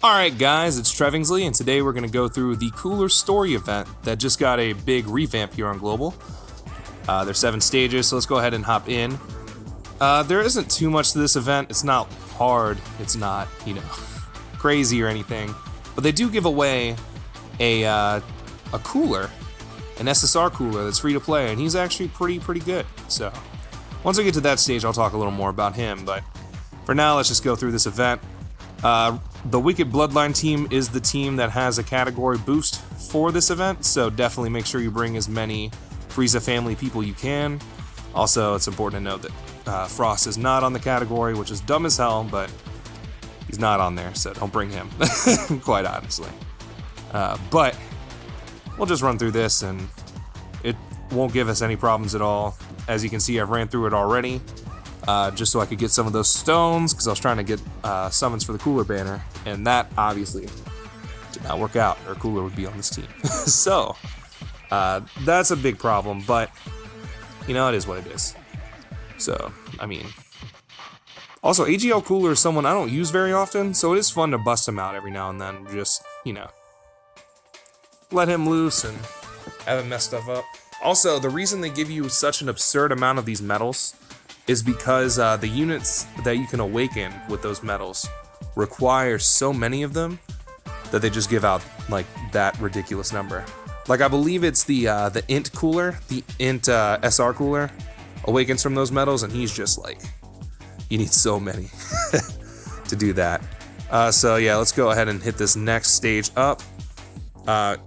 Alright guys, it's Trevingsley, and today we're going to go through the Cooler Story event that just got a big revamp here on Global. There's 7 stages, so let's go ahead and hop in. There isn't too much to this event. It's not hard, it's not, crazy or anything. But they do give away a cooler, an SSR cooler that's free to play, and he's actually pretty good. So, once I get to that stage, I'll talk a little more about him, but for now, let's just go through this event. The Wicked Bloodline team is the team that has a category boost for this event, so definitely make sure you bring as many Frieza family people you can. Also, it's important to note that Frost is not on the category, which is dumb as hell, but he's not on there, so don't bring him, quite honestly. But we'll just run through this, and it won't give us any problems at all. As you can see, I've ran through it already. Just so I could get some of those stones, because I was trying to get summons for the Cooler banner, and that obviously did not work out, or Cooler would be on this team. So, that's a big problem, but, it is what it is. So, also, AGL Cooler is someone I don't use very often, so it is fun to bust him out every now and then, just, let him loose and have him mess stuff up. Also, the reason they give you such an absurd amount of these medals is because the units that you can awaken with those medals require so many of them that they just give out like that ridiculous number. Like I believe it's the Int cooler, the Int SR cooler awakens from those medals, and he's just like, you need so many to do that. So yeah, let's go ahead and hit this next stage up.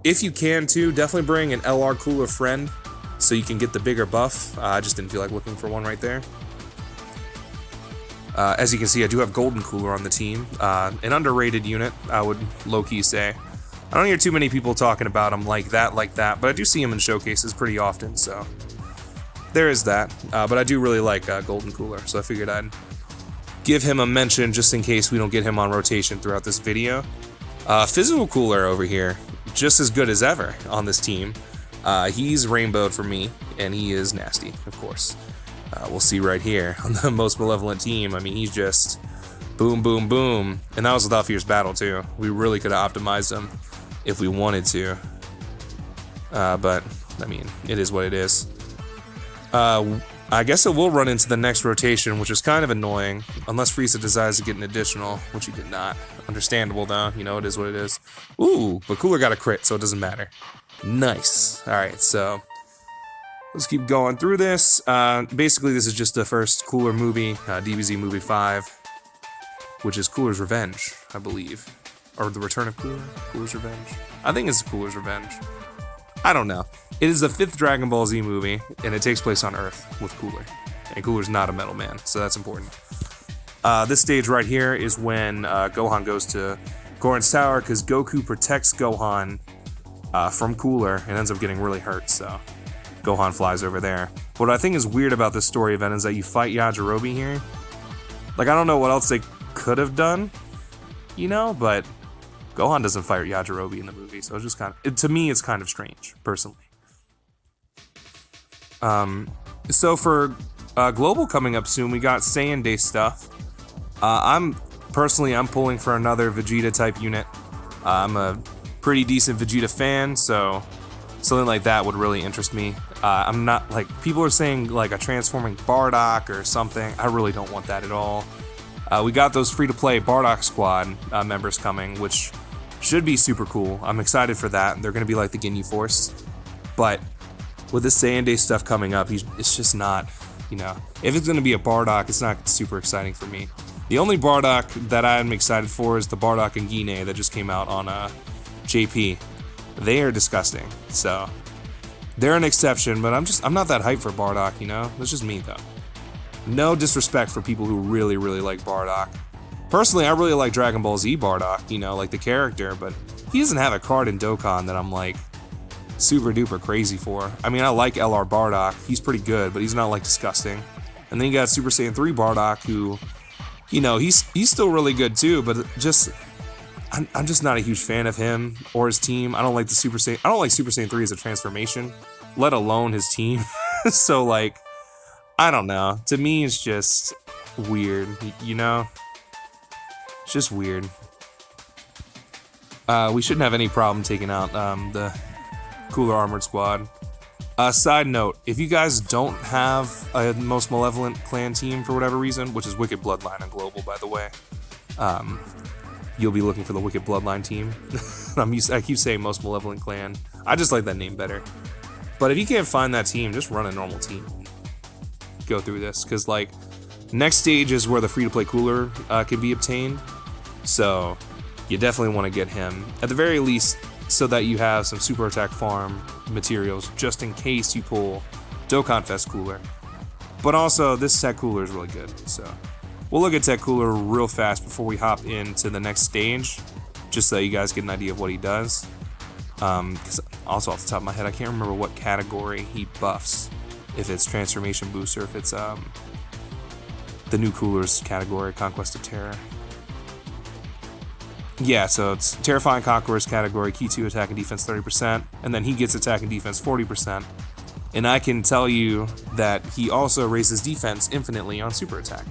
If you can too, definitely bring an LR cooler friend so you can get the bigger buff. I just didn't feel like looking for one right there. As you can see, I do have Golden Cooler on the team. An underrated unit, I would low-key say. I don't hear too many people talking about him like that, but I do see him in showcases pretty often, so there is that. But I do really like Golden Cooler, so I figured I'd give him a mention just in case we don't get him on rotation throughout this video. Physical Cooler over here, just as good as ever on this team. He's rainbowed for me, and he is nasty, of course. We'll see right here on the Most Malevolent team. He's just boom, boom, boom. And that was without Fierce Battle, too. We really could have optimized him if we wanted to. But, it is what it is. I guess it will run into the next rotation, which is kind of annoying. Unless Frieza decides to get an additional, which he did not. Understandable, though. It is what it is. Ooh, but Cooler got a crit, so it doesn't matter. Nice. Alright, so let's keep going through this. Basically, this is just the first Cooler movie, DBZ Movie 5, which is Cooler's Revenge, I believe. Or The Return of Cooler? Cooler's Revenge? I think it's Cooler's Revenge. I don't know. It is the 5th Dragon Ball Z movie, and it takes place on Earth with Cooler. And Cooler's not a Metal Man, so that's important. This stage right here is when Gohan goes to Goran's Tower, because Goku protects Gohan from Cooler and ends up getting really hurt, so Gohan flies over there. What I think is weird about this story event is that you fight Yajirobe here. Like, I don't know what else they could have done, but Gohan doesn't fight Yajirobe in the movie, so it's just to me, it's kind of strange, personally. So for Global coming up soon, we got Saiyan Day stuff. I'm pulling for another Vegeta-type unit. I'm a pretty decent Vegeta fan, so something like that would really interest me. I'm not, people are saying, a transforming Bardock or something. I really don't want that at all. We got those free-to-play Bardock Squad members coming, which should be super cool. I'm excited for that. They're going to be like the Ginyu Force. But with this Saiyan Day stuff coming up, it's just not, if it's going to be a Bardock, it's not super exciting for me. The only Bardock that I'm excited for is the Bardock and Gine that just came out on JP. They are disgusting, so they're an exception, but I'm not that hyped for Bardock, That's just me, though. No disrespect for people who really, really like Bardock. Personally, I really like Dragon Ball Z Bardock, like the character, but he doesn't have a card in Dokkan that I'm, super duper crazy for. I like LR Bardock. He's pretty good, but he's not, disgusting. And then you got Super Saiyan 3 Bardock, who, he's still really good, too, but just I'm just not a huge fan of him or his team. I don't like Super Saiyan 3 as a transformation, let alone his team. So, I don't know. To me, it's just weird, It's just weird. we shouldn't have any problem taking out the Cooler Armored Squad. Side note, if you guys don't have a Most Malevolent clan team for whatever reason, which is Wicked Bloodline on Global, by the way, you'll be looking for the Wicked Bloodline team. I keep saying Most Malevolent clan. I just like that name better. But if you can't find that team, just run a normal team. Go through this, because like next stage is where the free-to-play Cooler can be obtained. So you definitely want to get him at the very least, so that you have some super attack farm materials just in case you pull Dokkan Fest Cooler. But also, this Tech Cooler is really good, so we'll look at Tech Cooler real fast before we hop into the next stage, just so you guys get an idea of what he does. Because also off the top of my head, I can't remember what category he buffs, if it's Transformation Boost or if it's the new Coolers category, Conquest of Terror. Yeah, so it's Terrifying Conquerors category, key 2 attack and defense 30%, and then he gets attack and defense 40%. And I can tell you that he also raises defense infinitely on super attack,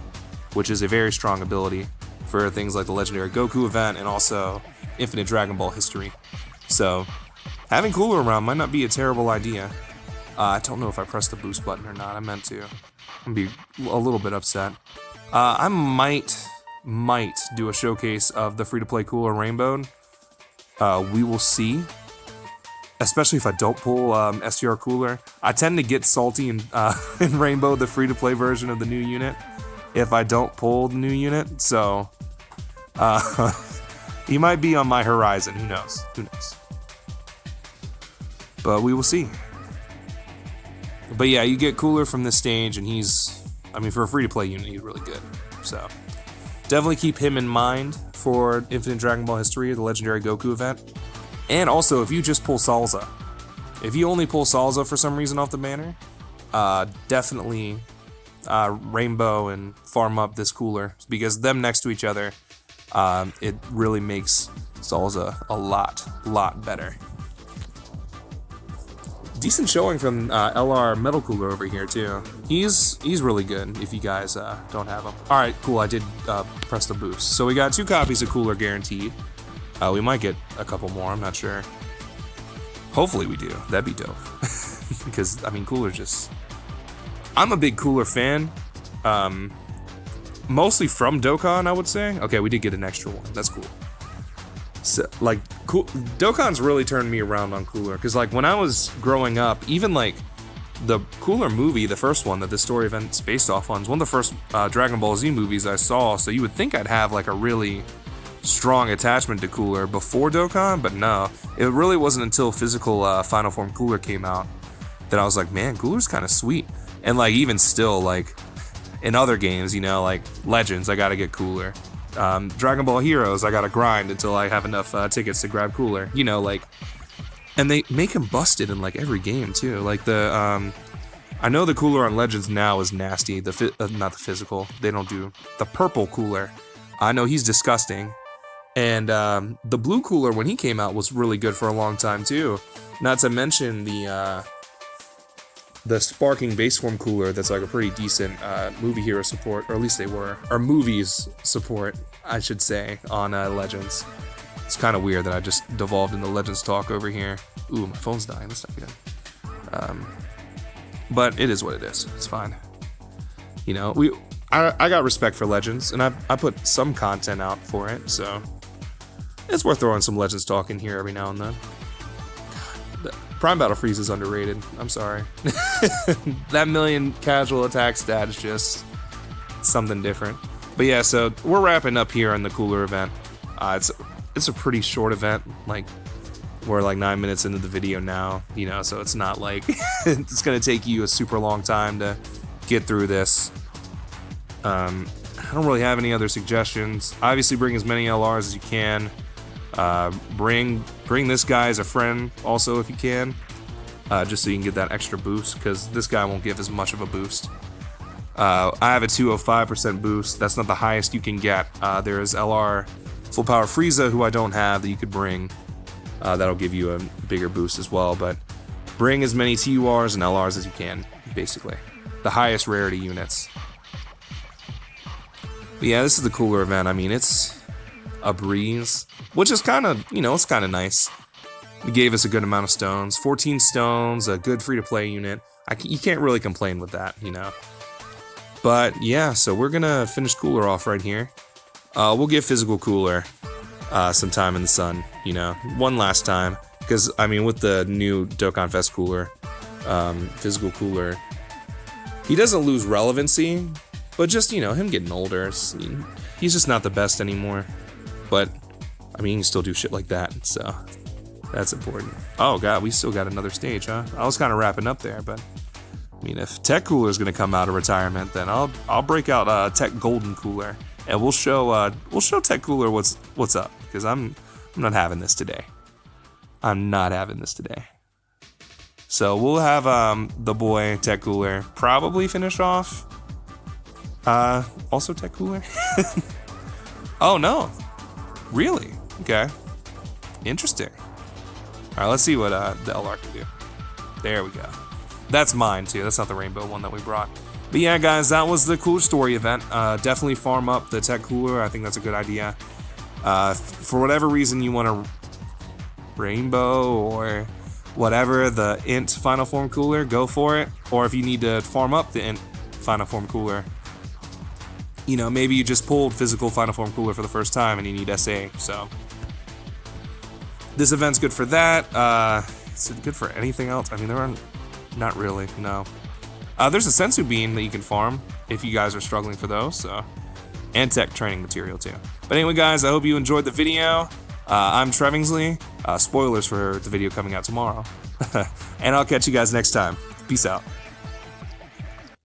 which is a very strong ability for things like the legendary Goku event and also infinite Dragon Ball history. So having Cooler around might not be a terrible idea. I don't know if I pressed the boost button or not. I meant to. I'm gonna be a little bit upset. I might do a showcase of the free-to-play Cooler Rainbow. We will see. Especially if I don't pull STR Cooler. I tend to get salty in Rainbow, the free-to-play version of the new unit, if I don't pull the new unit. So he might be on my horizon. Who knows? Who knows? But we will see. But yeah, you get Cooler from this stage, and for a free-to-play unit, he's really good. So definitely keep him in mind for Infinite Dragon Ball History, the legendary Goku event. And also, if you just pull Salza, if you only pull Salza for some reason off the banner, definitely Rainbow and farm up this Cooler, because them next to each other, it really makes Salza a lot better. Decent showing from LR Metal Cooler over here too. He's really good if you guys don't have him. All right, cool. I did press the boost, so we got 2 copies of Cooler guaranteed. We might get a couple more. I'm not sure. Hopefully we do. That'd be dope. Because Cooler just. I'm a big Cooler fan. Mostly from Dokkan, I would say. Okay, we did get an extra one. That's cool. So, Dokkan's really turned me around on Cooler, because when I was growing up, even the Cooler movie, the first one that this story event's based off on, is one of the first Dragon Ball Z movies I saw, so you would think I'd have a really strong attachment to Cooler before Dokkan, but no, it really wasn't until physical Final Form Cooler came out that I was like, man, Cooler's kind of sweet. And even still, in other games, Legends, I gotta get Cooler. Dragon Ball Heroes, I gotta grind until I have enough tickets to grab Cooler. And they make him busted in every game too. I know the Cooler on Legends now is nasty. Not the physical. They don't do the purple Cooler. I know he's disgusting. And the blue Cooler, when he came out, was really good for a long time too. Not to mention the Sparking Base Form Cooler, that's a pretty decent movie hero support, or at least they were, or movies support, I should say, on Legends. It's kind of weird that I just devolved into Legends talk over here. Ooh, my phone's dying. That's not good. But it is what it is. It's fine. I got respect for Legends, and I put some content out for it, so it's worth throwing some Legends talk in here every now and then. Prime Battle Freeze is underrated. I'm sorry. That million casual attack stat is just something different. But yeah, so we're wrapping up here on the Cooler event. It's a pretty short event. We're 9 minutes into the video now, so it's not it's gonna take you a super long time to get through this. I don't really have any other suggestions. Obviously, bring as many LRs as you can. Bring this guy as a friend also if you can, just so you can get that extra boost, because this guy won't give as much of a boost. I have a 205% boost. That's not the highest you can get. There is LR Full Power Frieza, who I don't have, that you could bring. That'll give you a bigger boost as well, but bring as many TURs and LRs as you can, basically. The highest rarity units. But yeah, this is the Cooler event. It's a breeze, which is kind of, you know, it's kind of nice. It gave us a good amount of stones, 14 stones, a good free-to-play unit. You can't really complain with that, you know. But yeah, so we're gonna finish Cooler off right here. We'll give Physical Cooler some time in the sun, you know, one last time. Because, I mean, with the new Dokkan Fest Cooler, Physical Cooler, he doesn't lose relevancy, but just, you know, him getting older, he's just not the best anymore. But, I mean, he can still do shit like that, so that's important. Oh, God, we still got another stage, huh? I was kind of wrapping up there, but, I mean, if Tech Cooler is going to come out of retirement, then I'll break out Tech Golden Cooler, and we'll show Tech Cooler what's up, because I'm not having this today. I'm not having this today. So we'll have the boy Tech Cooler probably finish off. Also Tech Cooler. Oh no, really? Okay, interesting. All right, let's see what the LR can do. There we go. That's mine too. That's not the rainbow one that we brought. But yeah, guys, that was the Cooler Story event. Definitely farm up the Tech Cooler. I think that's a good idea. For whatever reason you want to rainbow or whatever the int final form cooler, go for it. Or if you need to farm up the int final form cooler, you know, maybe you just pulled physical final form cooler for the first time and you need SA. So this event's good for that. Is it good for anything else? I mean, there aren't, not really, no. There's a sensu bean that you can farm if you guys are struggling for those, so, and tech training material too. But anyway, guys, I hope you enjoyed the video. I'm Trevingsley. Spoilers for the video coming out tomorrow. And I'll catch you guys next time. Peace out.